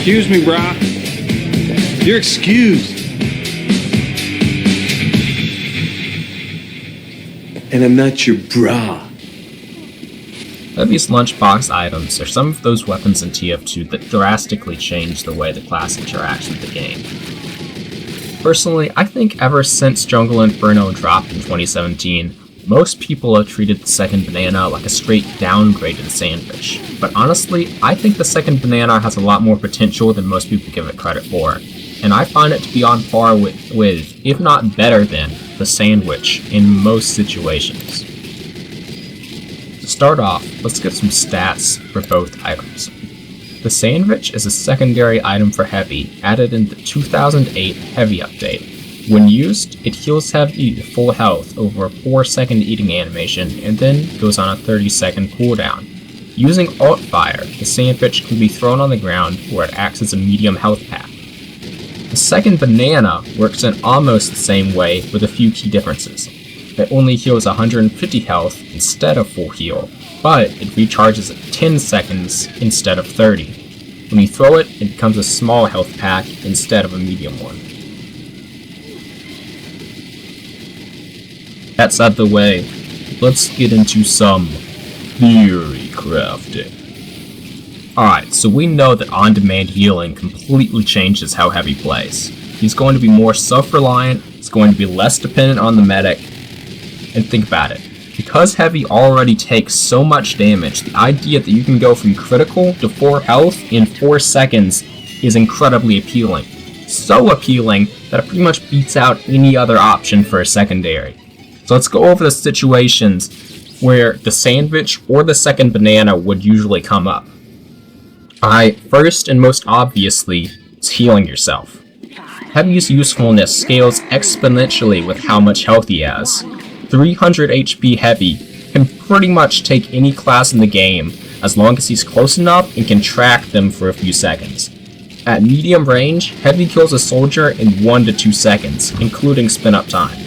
Excuse me, brah. You're excused. And I'm not your brah. Heavy's lunchbox items are some of those weapons in TF2 that drastically change the way the class interacts with the game. Personally, I think ever since Jungle Inferno dropped in 2017, most people have treated the second banana like a straight downgraded sandwich. But honestly, I think the second banana has a lot more potential than most people give it credit for, and I find it to be on par with, if not better than, the sandwich in most situations. To start off, let's get some stats for both items. The sandwich is a secondary item for Heavy, added in the 2008 Heavy update. When used, it heals Heavy to full health over a 4-second eating animation and then goes on a 30-second cooldown. Using Alt Fire, the sandwich can be thrown on the ground where it acts as a medium health pack. The second banana works in almost the same way with a few key differences. It only heals 150 health instead of full heal, but it recharges at 10 seconds instead of 30. When you throw it, it becomes a small health pack instead of a medium one. That's out the way, let's get into some theory crafting. Alright, so we know that on-demand healing completely changes how Heavy plays. He's going to be more self-reliant, he's going to be less dependent on the medic, and think about it. Because Heavy already takes so much damage, the idea that you can go from critical to 4 health in 4 seconds is incredibly appealing. So appealing that it pretty much beats out any other option for a secondary. So let's go over the situations where the sandwich or the second banana would usually come up. Alright, first and most obviously, it's healing yourself. Heavy's usefulness scales exponentially with how much health he has. 300 HP Heavy can pretty much take any class in the game as long as he's close enough and can track them for a few seconds. At medium range, Heavy kills a soldier in 1 to 2 seconds, including spin up time,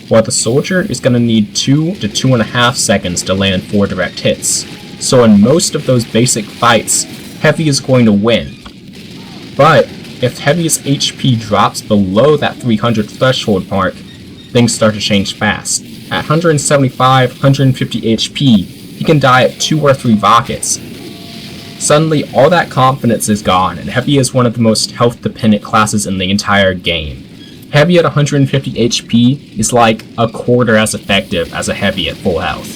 while the soldier is going to need 2 to 2.5 seconds to land 4 direct hits. So in most of those basic fights, Heavy is going to win. But if Heavy's HP drops below that 300 threshold mark, things start to change fast. At 175, 150 HP, he can die at 2 or 3 rockets. Suddenly, all that confidence is gone, and Heavy is one of the most health-dependent classes in the entire game. Heavy at 150 HP is like a quarter as effective as a Heavy at full health.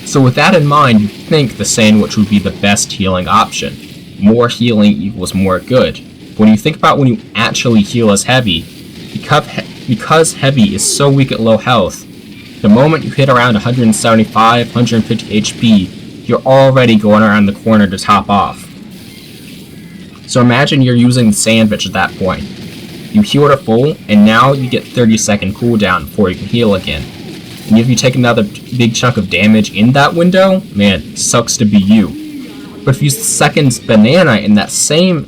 So with that in mind, you'd think the sandwich would be the best healing option. More healing equals more good. When you think about when you actually heal as Heavy, because Heavy is so weak at low health, the moment you hit around 175, 150 HP, you're already going around the corner to top off. So imagine you're using the sandwich at that point. You heal to full, and now you get 30-second cooldown before you can heal again. And if you take another big chunk of damage in that window, man, sucks to be you. But if you use the second banana in that same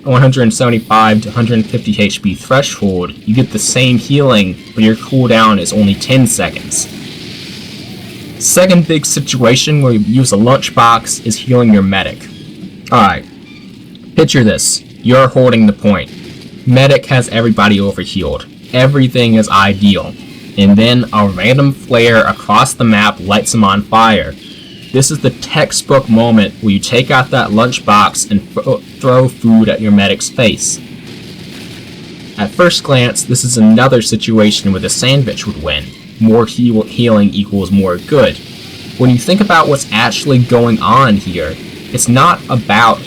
175 to 150 HP threshold, you get the same healing, but your cooldown is only 10 seconds. Second big situation where you use a lunchbox is healing your medic. Alright, picture this. You're holding the point. Medic has everybody overhealed. Everything is ideal. And then a random flare across the map lights him on fire. This is the textbook moment where you take out that lunchbox and throw food at your medic's face. At first glance, this is another situation where the sandwich would win. More healing equals more good. When you think about what's actually going on here, it's not about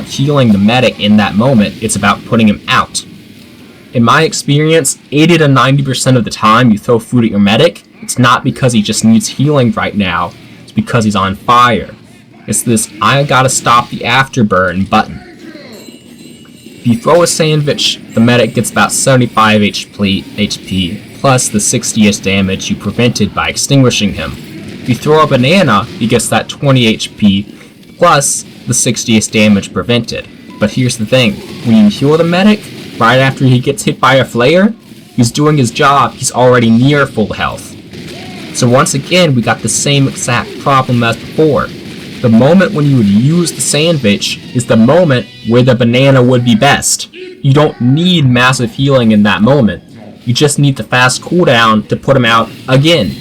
healing the medic in that moment, it's about putting him out. In my experience, 80 to 90% of the time you throw food at your medic, it's not because he just needs healing right now, it's because he's on fire. It's this I gotta stop the afterburn button. If you throw a sandwich, the medic gets about 75 HP, plus the 60ish damage you prevented by extinguishing him. If you throw a banana, he gets that 20 HP, plus the 60ish damage prevented. But here's the thing, when you heal the medic, right after he gets hit by a flare, he's doing his job, he's already near full health. So once again, we got the same exact problem as before. The moment when you would use the sandwich is the moment where the banana would be best. You don't need massive healing in that moment. You just need the fast cooldown to put him out again.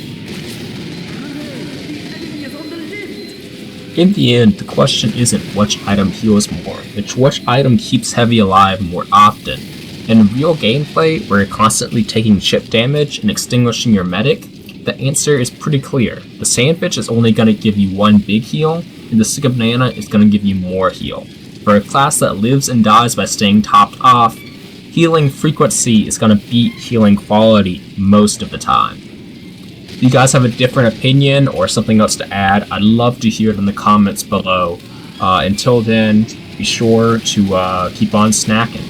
In the end, the question isn't which item heals more, it's which item keeps heavy alive more often. In real gameplay, where you're constantly taking chip damage and extinguishing your medic, the answer is pretty clear. The sandwich is only going to give you one big heal, and the stick of banana is going to give you more heal. For a class that lives and dies by staying topped off, healing frequency is going to beat healing quality most of the time. If you guys have a different opinion or something else to add, I'd love to hear it in the comments below. Until then, be sure to keep on snacking.